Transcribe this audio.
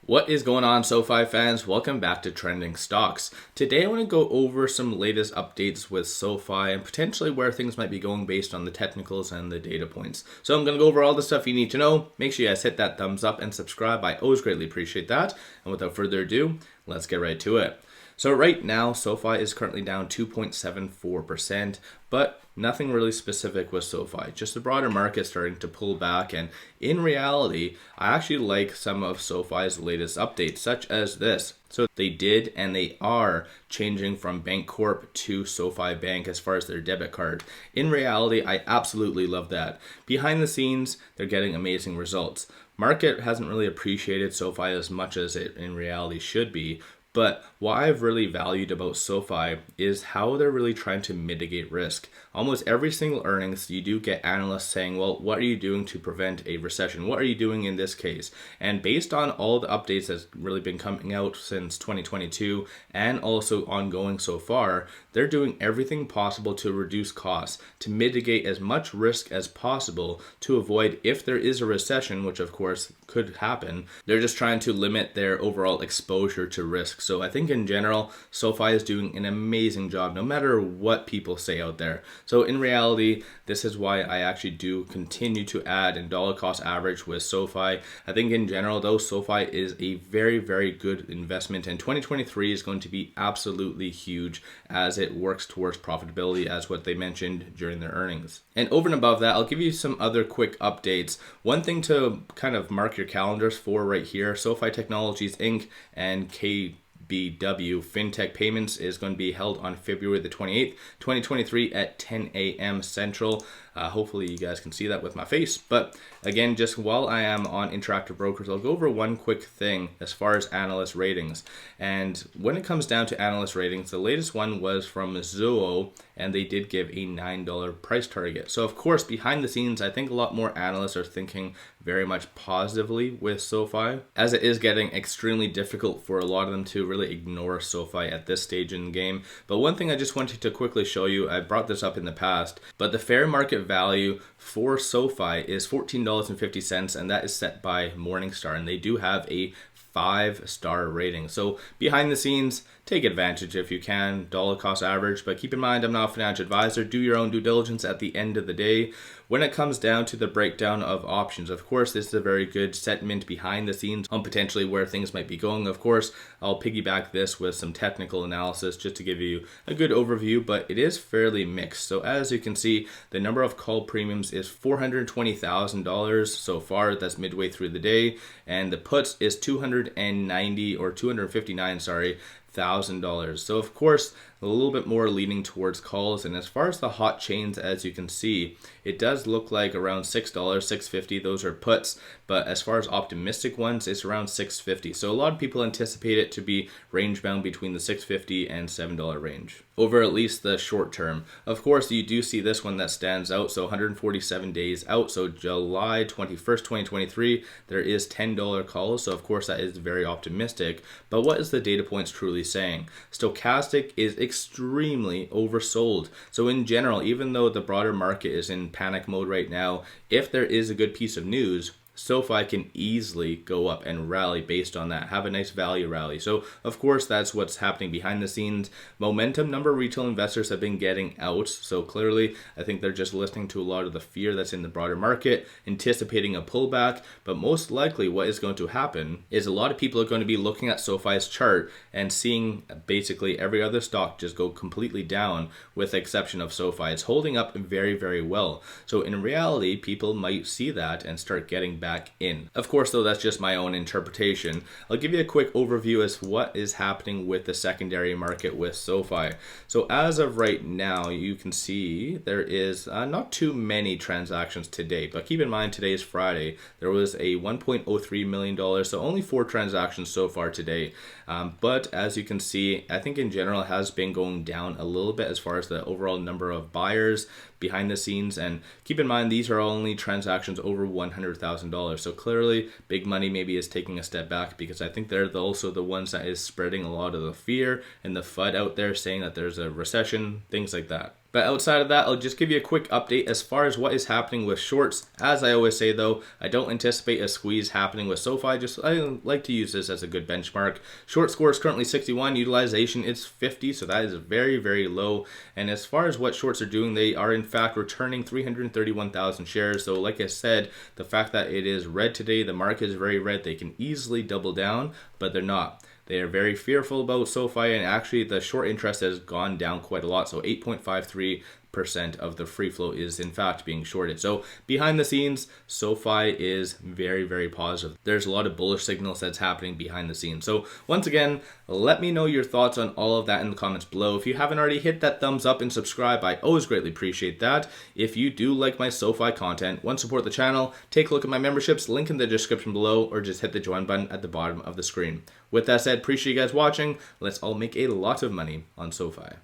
What is going on, SoFi fans? Welcome back to Trending Stocks. Today I want to go over some latest updates with SoFi and potentially where things might be going based on the technicals and the data points. So I'm going to go over all the stuff you need to know. Make sure you guys hit that thumbs up and subscribe. I always greatly appreciate that. And without further ado, let's get right to it. So right now, SoFi is currently down 2.74%, but nothing really specific with SoFi. Just the broader market starting to pull back, and in reality, I actually like some of SoFi's latest updates, such as this. So they did and they are changing from Bancorp to SoFi Bank as far as their debit card. In reality, I absolutely love that. Behind the scenes, they're getting amazing results. Market hasn't really appreciated SoFi as much as it in reality should be. But what I've really valued about SoFi is how they're really trying to mitigate risk. Almost every single earnings, you do get analysts saying, well, what are you doing to prevent a recession? What are you doing in this case? And based on all the updates that's really been coming out since 2022 and also ongoing so far, they're doing everything possible to reduce costs, to mitigate as much risk as possible to avoid if there is a recession, which of course could happen. They're just trying to limit their overall exposure to risk. So I think in general, SoFi is doing an amazing job no matter what people say out there. So in reality, this is why I actually do continue to add in dollar cost average with SoFi. I think in general though, SoFi is a very, very good investment, and 2023 is going to be absolutely huge as it works towards profitability, as what they mentioned during their earnings. And over and above that, I'll give you some other quick updates. One thing to kind of mark your calendars for right here, SoFi Technologies Inc. and KBW FinTech Payments is going to be held on February the 28th, 2023 at 10 a.m. Central. Hopefully you guys can see that with my face. But again, just while I am on Interactive Brokers, I'll go over one quick thing as far as analyst ratings. And when it comes down to analyst ratings, the latest one was from 𝗖𝗎, and they did give a $9 price target. So of course, behind the scenes, I think a lot more analysts are thinking very much positively with SoFi, as it is getting extremely difficult for a lot of them to really ignore SoFi at this stage in the game. But one thing I just wanted to quickly show you, I brought this up in the past, but the fair market value for SoFi is $14.50, and that is set by Morningstar, and they do have a 5-star rating. So behind the scenes, take advantage if you can, dollar cost average, but keep in mind I'm not a financial advisor. Do your own due diligence at the end of the day. When it comes down to the breakdown of options, of course, this is a very good segment behind the scenes on potentially where things might be going. Of course, I'll piggyback this with some technical analysis just to give you a good overview, but it is fairly mixed. So as you can see, the number of call premiums is $420,000 so far. That's midway through the day, and the puts is $259,000. So of course, a little bit more leaning towards calls. And as far as the hot chains, as you can see, it does look like around $6, $6.50. Those are puts, but as far as optimistic ones, it's around $6.50. So a lot of people anticipate it to be range bound between the $6.50 and $7 range over at least the short term. Of course, you do see this one that stands out. So 147 days out. So July 21st, 2023, there is $10 calls. So of course that is very optimistic. But what is the data points truly saying? Stochastic is extremely oversold. So in general, even though the broader market is in panic mode right now, if there is a good piece of news, SoFi can easily go up and rally based on that, have a nice value rally. So of course that's what's happening behind the scenes. Momentum, number of retail investors have been getting out. So clearly I think they're just listening to a lot of the fear that's in the broader market, anticipating a pullback. But most likely what is going to happen is a lot of people are going to be looking at SoFi's chart and seeing basically every other stock just go completely down with the exception of SoFi. It's holding up very, very well. So in reality, people might see that and start getting back in. Of course, though, that's just my own interpretation. I'll give you a quick overview as to what is happening with the secondary market with SoFi. So as of right now, you can see there is not too many transactions today, but keep in mind today is Friday. There was a $1.03 million, so only 4 transactions so far today. But as you can see, I think in general it has been going down a little bit as far as the overall number of buyers behind the scenes. And keep in mind, these are only transactions over $100,000. So clearly big money maybe is taking a step back, because I think they're also the ones that is spreading a lot of the fear and the FUD out there saying that there's a recession, things like that. But outside of that, I'll just give you a quick update as far as what is happening with shorts. As I always say though, I don't anticipate a squeeze happening with SoFi. Just I like to use this as a good benchmark. Short score is currently 61, utilization is 50, so that is very, very low. And as far as what shorts are doing, they are in fact returning 331,000 shares. So like I said, the fact that it is red today, the market is very red, they can easily double down, but they're not. They are very fearful about SoFi, and actually the short interest has gone down quite a lot. So 8.53% of the free float is in fact being shorted. So behind the scenes, SoFi is very, very positive. There's a lot of bullish signals that's happening behind the scenes. So once again, let me know your thoughts on all of that in the comments below. If you haven't already, hit that thumbs up and subscribe. I always greatly appreciate that. If you do like my SoFi content, want to support the channel, take a look at my memberships, link in the description below, or just hit the join button at the bottom of the screen. With that said, appreciate you guys watching. Let's all make a lot of money on SoFi.